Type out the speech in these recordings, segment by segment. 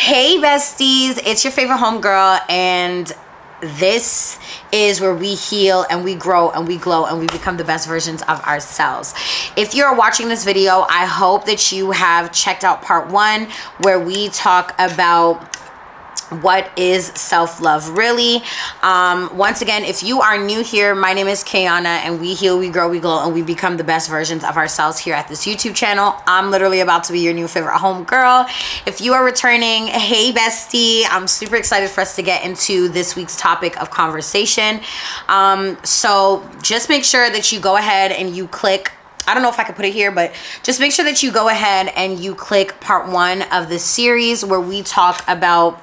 Hey besties, it's your favorite homegirl, and this is where we heal and we grow and we glow and we become the best versions of ourselves. If you're watching this video, I hope that you have checked out part 1 where we talk about what is self-love really. Once again, if you are new here, my name is Kayana, and we heal, we grow, we glow, and we become the best versions of ourselves here at this YouTube channel. I'm literally about to be your new favorite home girl. If you are returning, hey bestie, I'm super excited for us to get into this week's topic of conversation. So just make sure that you go ahead and you click, I don't know if I could put it here, but just make sure that you go ahead and you click part 1 of this series where we talk about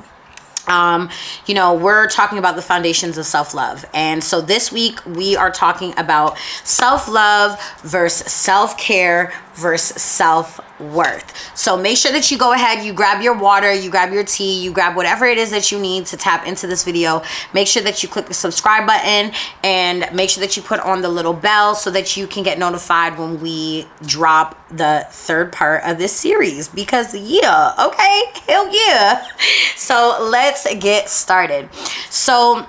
we're talking about the foundations of self-love. And so this week we are talking about self-love versus self-care versus self-worth. So make sure that you go ahead, you grab your water, you grab your tea, you grab whatever it is that you need to tap into this video. Make sure that you click the subscribe button and make sure that you put on the little bell so that you can get notified when we drop the 3rd part of this series, because yeah, okay, hell yeah. So let's get started. So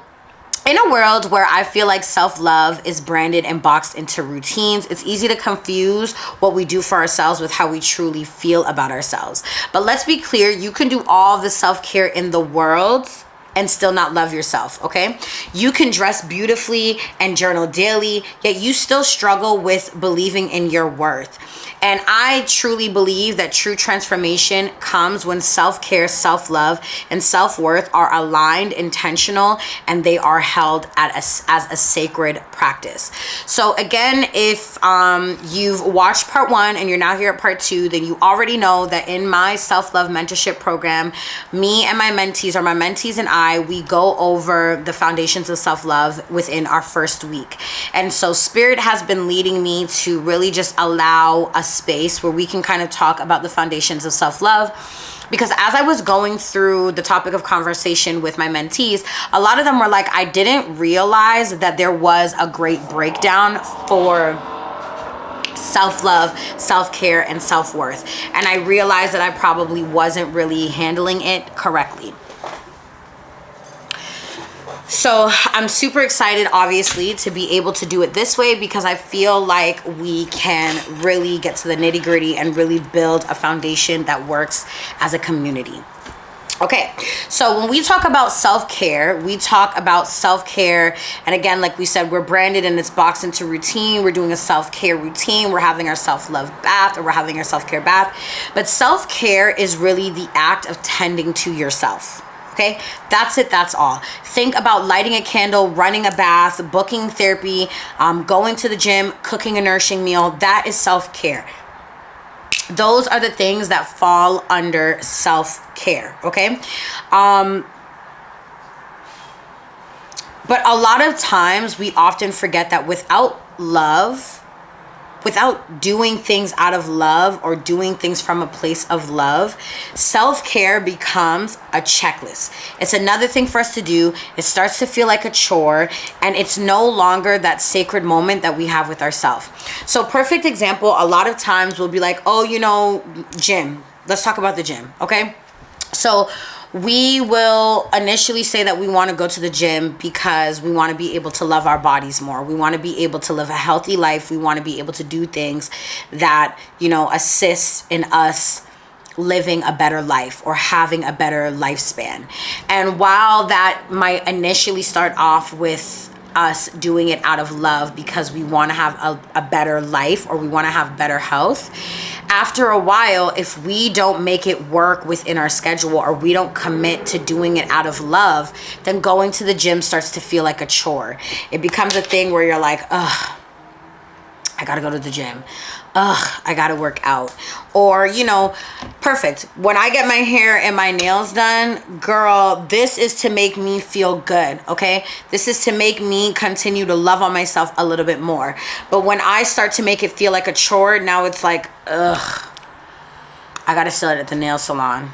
in a world where I feel like self-love is branded and boxed into routines, it's easy to confuse what we do for ourselves with how we truly feel about ourselves. But let's be clear, you can do all the self-care in the world and still not love yourself, okay? You can dress beautifully and journal daily, yet you still struggle with believing in your worth. And I truly believe that true transformation comes when self-care, self-love, and self-worth are aligned, intentional, and they are held as a sacred practice. So again, if you've watched part 1 and you're now here at part 2, then you already know that in my self-love mentorship program, me and my mentees, or my mentees and I, we go over the foundations of self-love within our first week. And so Spirit has been leading me to really just allow a space where we can kind of talk about the foundations of self-love, because as I was going through the topic of conversation with my mentees, a lot of them were like, I didn't realize that there was a great breakdown for self-love, self-care, and self-worth. And I realized that I probably wasn't really handling it correctly. So I'm super excited, obviously, to be able to do it this way, because I feel like we can really get to the nitty-gritty and really build a foundation that works as a community. Okay, so when we talk about self-care, we talk about self-care, and again, like we said, we're branded and it's boxed into routine. We're doing a self-care routine. We're having our self-love bath, or we're having our self-care bath. But self-care is really the act of tending to yourself. Okay, that's it, that's all. Think about lighting a candle, running a bath, booking therapy, going to the gym, cooking a nourishing meal. That is self-care. Those are the things that fall under self-care, okay? But a lot of times we often forget that without love, without doing things out of love or doing things from a place of love, self-care becomes a checklist. It's another thing for us to do. It starts to feel like a chore, and it's no longer that sacred moment that we have with ourselves. So perfect example, a lot of times we'll be like, oh, gym. Let's talk about the gym, okay? So we will initially say that we want to go to the gym because we want to be able to love our bodies more. We want to be able to live a healthy life. We want to be able to do things that, assist in us living a better life or having a better lifespan. And while that might initially start off with us doing it out of love because we want to have a better life or we want to have better health, after a while, if we don't make it work within our schedule or we don't commit to doing it out of love, then going to the gym starts to feel like a chore. It becomes a thing where you're like, ugh, I gotta go to the gym. Ugh, I gotta work out. Or, perfect. When I get my hair and my nails done, girl, this is to make me feel good, okay? This is to make me continue to love on myself a little bit more. But when I start to make it feel like a chore, now it's like, ugh, I gotta sit at the nail salon.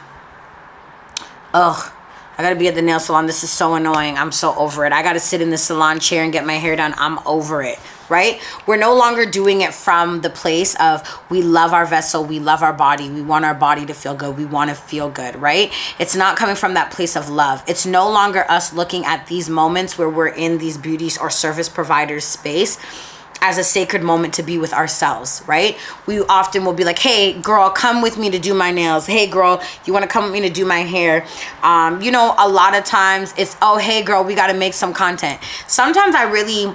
Ugh, I gotta be at the nail salon. This is so annoying. I'm so over it. I gotta sit in the salon chair and get my hair done. I'm over it. right? We're no longer doing it from the place of we love our vessel, we love our body, we want our body to feel good, we want to feel good, right? It's not coming from that place of love. It's no longer us looking at these moments where we're in these beauties or service providers space as a sacred moment to be with ourselves, right? We often will be like, hey girl, come with me to do my nails. Hey girl, you want to come with me to do my hair? You know, a lot of times it's, oh, hey girl, we got to make some content. Sometimes I really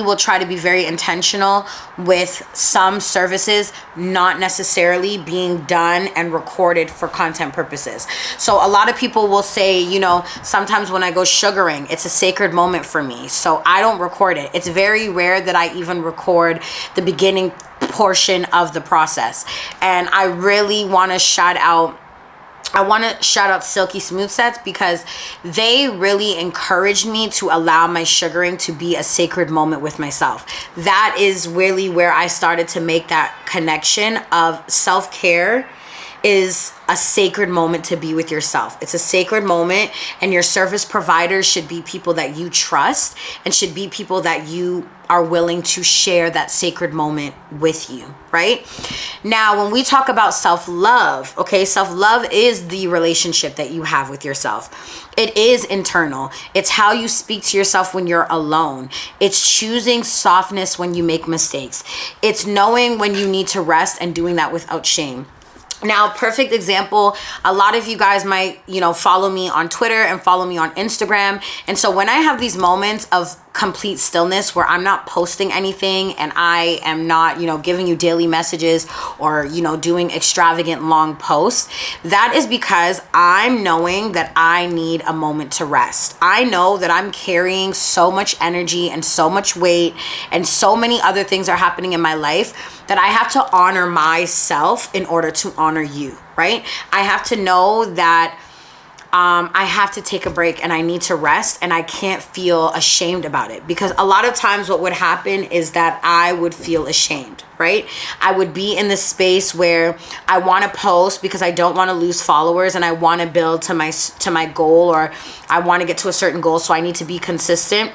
will try to be very intentional with some services not necessarily being done and recorded for content purposes. So a lot of people will say, you know, sometimes when I go sugaring, it's a sacred moment for me, so I don't record it. It's very rare that I even record the beginning portion of the process. And I really want to shout out Silky Smooth Sets because they really encouraged me to allow my sugaring to be a sacred moment with myself. That is really where I started to make that connection of self-care is a sacred moment to be with yourself. It's a sacred moment, and your service providers should be people that you trust and should be people that you are willing to share that sacred moment with you, right? Now, when we talk about self-love, okay, self-love is the relationship that you have with yourself. It is internal. It's how you speak to yourself when you're alone. It's choosing softness when you make mistakes. It's knowing when you need to rest and doing that without shame. Now, perfect example, a lot of you guys might, you know, follow me on Twitter and follow me on Instagram. And so when I have these moments of complete stillness where I'm not posting anything and I am not, you know, giving you daily messages or, you know, doing extravagant long posts, that is because I'm knowing that I need a moment to rest. I know that I'm carrying so much energy and so much weight and so many other things are happening in my life that I have to honor myself in order to honor you, right? I have to know that I have to take a break and I need to rest, and I can't feel ashamed about it, because a lot of times what would happen is that I would feel ashamed, right? I would be in this space where I want to post because I don't want to lose followers and I want to build to my goal, or I want to get to a certain goal, so I need to be consistent.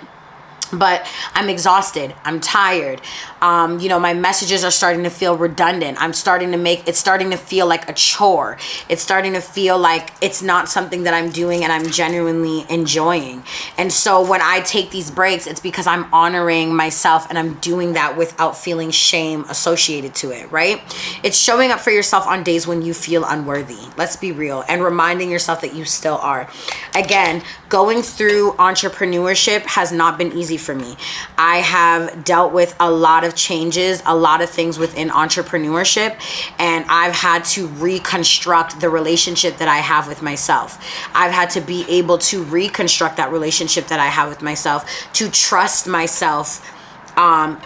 But I'm exhausted. I'm tired. You know, my messages are starting to feel redundant. It's starting to feel like a chore. It's starting to feel like it's not something that I'm doing and I'm genuinely enjoying. And so when I take these breaks, it's because I'm honoring myself and I'm doing that without feeling shame associated to it, right? It's showing up for yourself on days when you feel unworthy. Let's be real. And reminding yourself that you still are. Again, going through entrepreneurship has not been easy for me. I have dealt with a lot of changes, a lot of things within entrepreneurship, and I've had to reconstruct the relationship that I have with myself. I've had to be able to reconstruct that relationship that I have with myself, to trust myself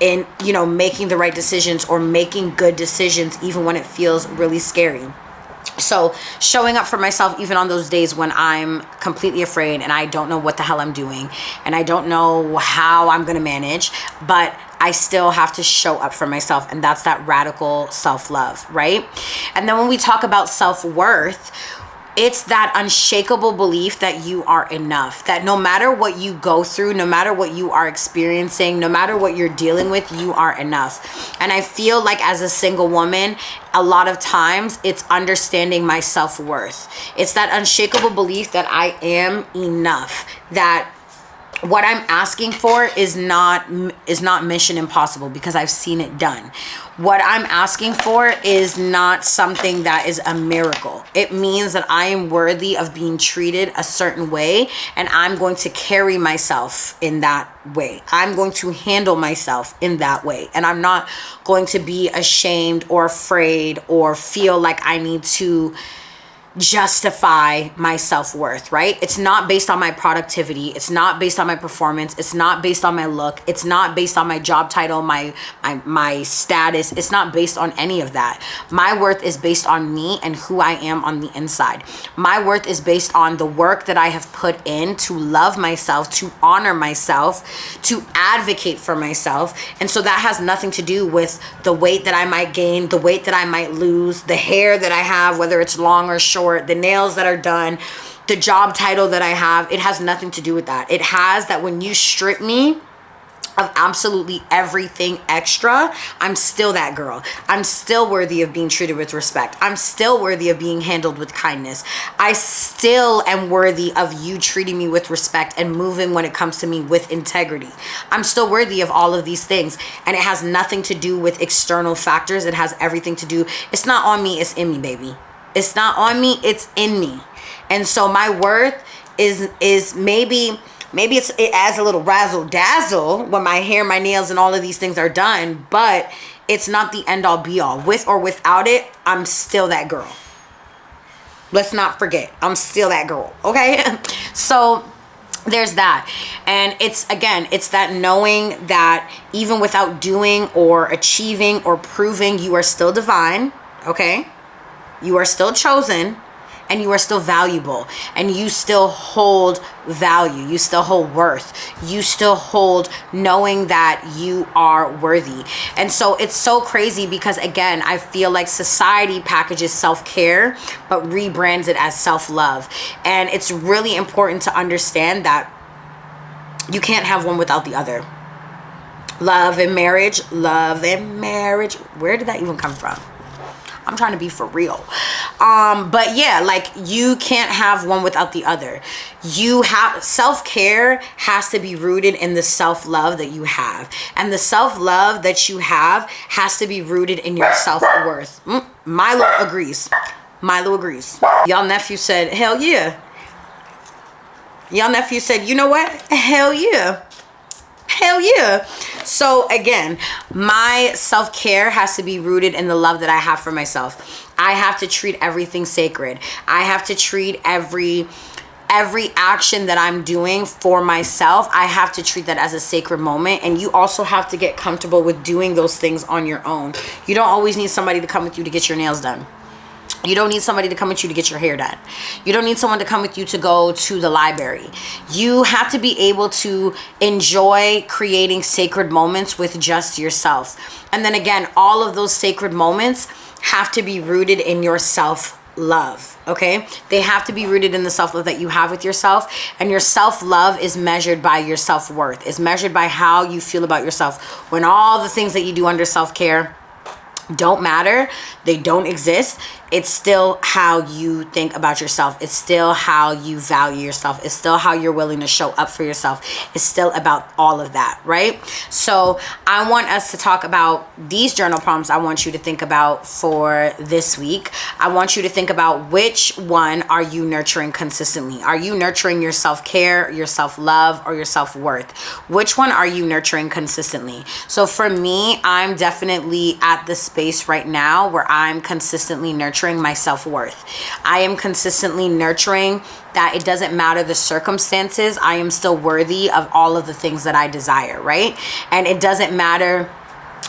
in, you know, making the right decisions or making good decisions even when it feels really scary. So showing up for myself even on those days when I'm completely afraid and I don't know what the hell I'm doing and I don't know how I'm going to manage, but I still have to show up for myself. And that's that radical self-love, right? And then when we talk about self-worth, it's that unshakable belief that you are enough, that no matter what you go through, no matter what you are experiencing, no matter what you're dealing with, you are enough. And I feel like as a single woman, a lot of times it's understanding my self-worth. It's that unshakable belief that I am enough, that what I'm asking for is not mission impossible because I've seen it done. What I'm asking for is not something that is a miracle. It means that I am worthy of being treated a certain way, and I'm going to carry myself in that way. I'm going to handle myself in that way, and I'm not going to be ashamed or afraid or feel like I need to justify my self-worth, right? It's not based on my productivity. It's not based on my performance. It's not based on my look. It's not based on my job title, my status. It's not based on any of that. My worth is based on me and who I am on the inside. My worth is based on the work that I have put in to love myself, to honor myself, to advocate for myself. And so that has nothing to do with the weight that I might gain, the weight that I might lose, the hair that I have, whether it's long or short, the nails that are done, the job title that I have. It has nothing to do with that. It has that when you strip me of absolutely everything extra, I'm still that girl. I'm still worthy of being treated with respect. I'm still worthy of being handled with kindness. I still am worthy of you treating me with respect and moving when it comes to me with integrity. I'm still worthy of all of these things. And it has nothing to do with external factors. It has everything to do, it's not on me, it's in me, baby. It's not on me, it's in me. And so my worth is maybe it adds a little razzle dazzle when my hair, my nails, and all of these things are done, but it's not the end all be all. With or without it, I'm still that girl. Let's not forget, I'm still that girl, okay? So there's that. And it's that knowing that even without doing or achieving or proving, you are still divine, okay? You are still chosen. And you are still valuable, and you still hold value. You still hold worth. You still hold knowing that you are worthy. And so it's so crazy because, again, I feel like society packages self-care, but rebrands it as self-love. And it's really important to understand that you can't have one without the other. Love and marriage. Where did that even come from? I'm trying to be for real. But yeah, like, you can't have one without the other. You have self-care has to be rooted in the self-love that you have. And the self-love that you have has to be rooted in your self-worth. Milo agrees. Y'all nephew said, hell yeah. Y'all nephew said, you know what? Hell yeah. Hell yeah. So again, my self-care has to be rooted in the love that I have for myself. I have to treat everything sacred. I have to treat every action that I'm doing for myself, I have to treat that as a sacred moment. And you also have to get comfortable with doing those things on your own. You don't always need somebody to come with you to get your nails done. You don't need somebody to come with you to get your hair done. You don't need someone to come with you to go to the library. You have to be able to enjoy creating sacred moments with just yourself. And then again, all of those sacred moments have to be rooted in your self-love, okay? They have to be rooted in the self-love that you have with yourself. And your self-love is measured by your self-worth. It's measured by how you feel about yourself. When all the things that you do under self-care don't matter, they don't exist, it's still how you think about yourself. It's still how you value yourself. It's still how you're willing to show up for yourself. It's still about all of that, right? So I want us to talk about these journal prompts. I want you to think about for this week. I want you to think about which one are you nurturing consistently. Are you nurturing your self-care, your self-love, or your self-worth? Which one are you nurturing consistently? So for me, I'm definitely at the space right now where I'm consistently nurturing my self-worth. I am consistently nurturing that it doesn't matter the circumstances, I am still worthy of all of the things that I desire, right? And it doesn't matter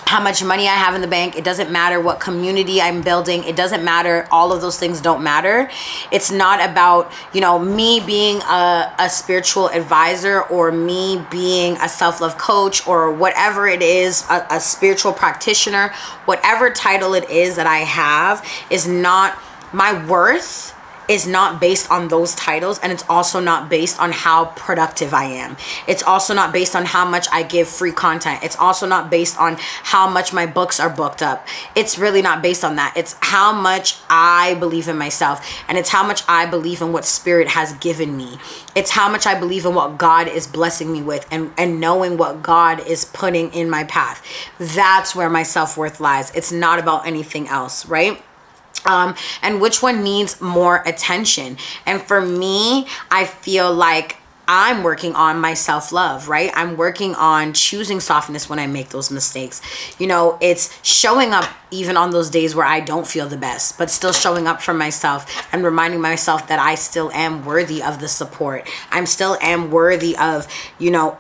how much money I have in the bank. It doesn't matter what community I'm building. It doesn't matter. All of those things don't matter. It's not about, me being a spiritual advisor or me being a self-love coach or whatever it is, a spiritual practitioner, whatever title it is that I have is not my worth. Is not based on those titles, and it's also not based on how productive I am. It's also not based on how much I give free content. It's also not based on how much my books are booked up. It's really not based on that. It's how much I believe in myself, and it's how much I believe in what Spirit has given me. It's how much I believe in what God is blessing me with, and knowing what God is putting in my path. That's where my self-worth lies. It's not about anything else, right? And which one needs more attention? And for me, I feel like I'm working on my self-love, right? I'm working on choosing softness when I make those mistakes. It's showing up even on those days where I don't feel the best, but still showing up for myself and reminding myself that I still am worthy of the support. I'm still am worthy of,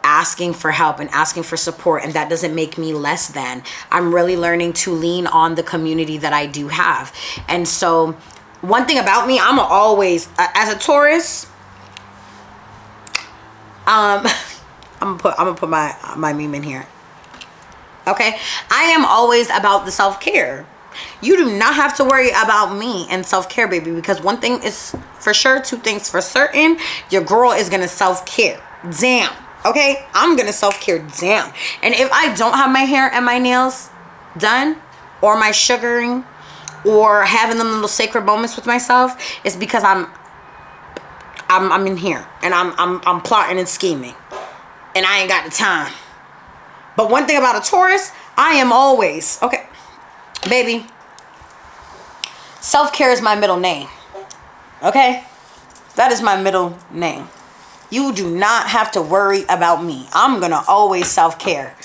asking for help and asking for support. And that doesn't make me less than. I'm really learning to lean on the community that I do have. And so one thing about me, I'm always, as a Taurus, I'm gonna put my meme in here. Okay, I am always about the self-care. You do not have to worry about me and self-care, baby, because one thing is for sure, two things for certain. Your girl is gonna self-care. Damn. Okay, I'm gonna self-care down. And if I don't have my hair and my nails done, or my sugaring, or having them little sacred moments with myself, it's because I'm in here and I'm plotting and scheming, and I ain't got the time. But one thing about a Taurus, I am always okay, baby. Self-care is my middle name. Okay, that is my middle name. You do not have to worry about me. I'm gonna always self-care.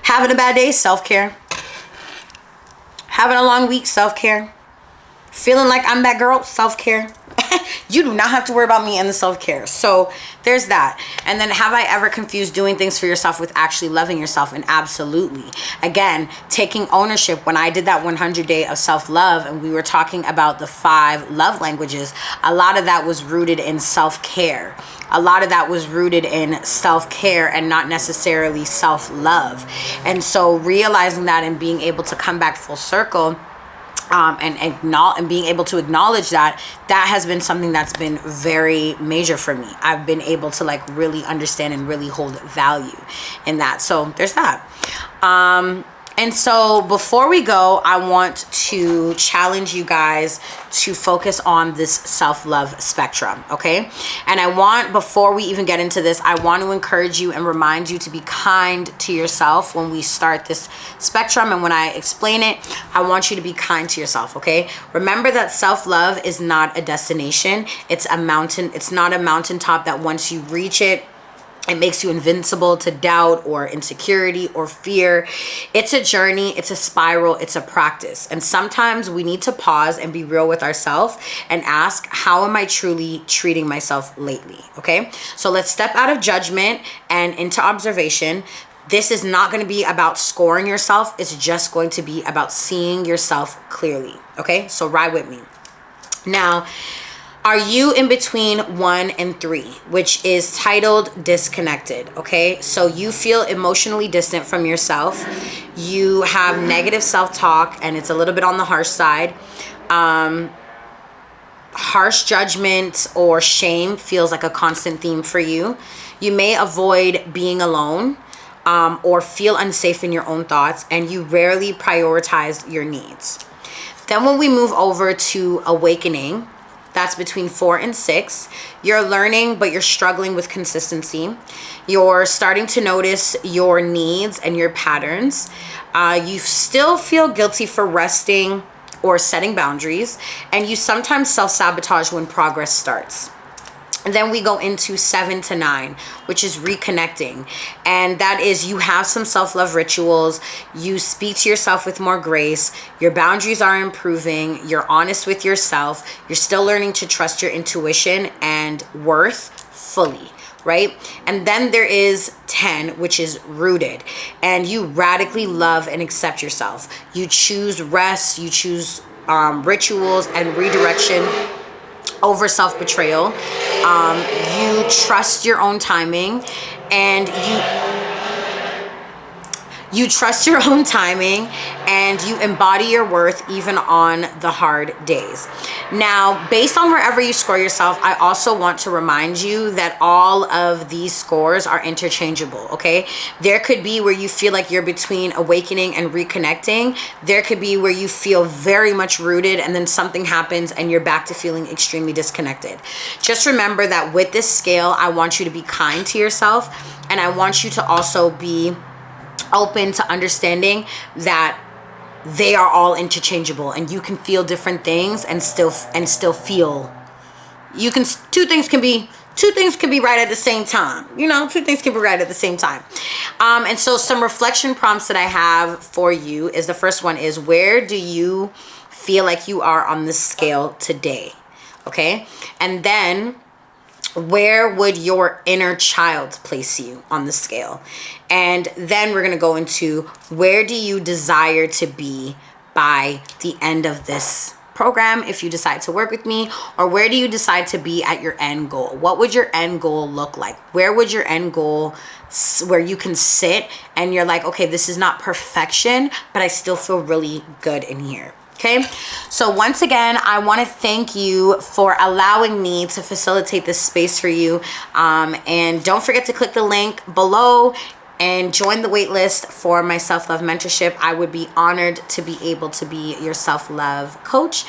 Having a bad day, self-care. Having a long week, self-care. Feeling like I'm that girl, self-care. You do not have to worry about me and the self-care. So there's that. And then, have I ever confused doing things for yourself with actually loving yourself? And absolutely. Again, taking ownership. When I did that 100 day of self-love and we were talking about the 5 love languages, a lot of that was rooted in self-care. A lot of that was rooted in self-care and not necessarily self-love. And so realizing that and being able to come back full circle, and being able to acknowledge that has been something that's been very major for me. I've been able to like really understand and really hold value in that. So there's that. And so before we go, I want to challenge you guys to focus on this self-love spectrum, okay? And I want, before we even get into this, I want to encourage you and remind you to be kind to yourself when we start this spectrum. And when I explain it, I want you to be kind to yourself, okay? Remember that self-love is not a destination. It's a mountain. It's not a mountaintop that once you reach it, it makes you invincible to doubt or insecurity or fear. It's a journey, it's a spiral, it's a practice. And sometimes we need to pause and be real with ourselves and ask, how am I truly treating myself lately? Okay, so let's step out of judgment and into observation. This is not going to be about scoring yourself. It's just going to be about seeing yourself clearly. Okay, so ride with me. Now, are you in between 1 and 3, which is titled disconnected? Okay, so you feel emotionally distant from yourself. You have negative self-talk, and it's a little bit on the harsh side. Harsh judgment or shame feels like a constant theme for you. You may avoid being alone, or feel unsafe in your own thoughts, and you rarely prioritize your needs. Then when we move over to awakening, that's between 4 and 6. You're learning, but you're struggling with consistency. You're starting to notice your needs and your patterns. You still feel guilty for resting or setting boundaries, and you sometimes self-sabotage when progress starts. And then we go into 7 to 9, which is reconnecting. And that is, you have some self-love rituals. You speak to yourself with more grace. Your boundaries are improving. You're honest with yourself. You're still learning to trust your intuition and worth fully, right? And then there is 10, which is rooted. And you radically love and accept yourself. You choose rest. You choose rituals and redirection over self-betrayal. You trust your own timing, and you trust your own timing, and you embody your worth even on the hard days. Now, based on wherever you score yourself, I also want to remind you that all of these scores are interchangeable, okay? There could be where you feel like you're between awakening and reconnecting. There could be where you feel very much rooted and then something happens and you're back to feeling extremely disconnected. Just remember that with this scale, I want you to be kind to yourself, and I want you to also be open to understanding that they are all interchangeable, and you can feel different things and still feel. You can two things can be right at the same time. You know, two things can be right at the same time. And so some reflection prompts that I have for you is, the first one is, where do you feel like you are on the scale today? Okay, and then, where would your inner child place you on the scale? And then we're going to go into, where do you desire to be by the end of this program if you decide to work with me, or where do you decide to be at your end goal? What would your end goal look like? Where would your end goal, where you can sit and you're like, okay, this is not perfection, but I still feel really good in here. Okay, so once again, I want to thank you for allowing me to facilitate this space for you. And don't forget to click the link below and join the wait list for my self-love mentorship. I would be honored to be able to be your self-love coach.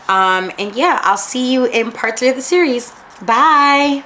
And yeah, I'll see you in part 3 of the series. Bye.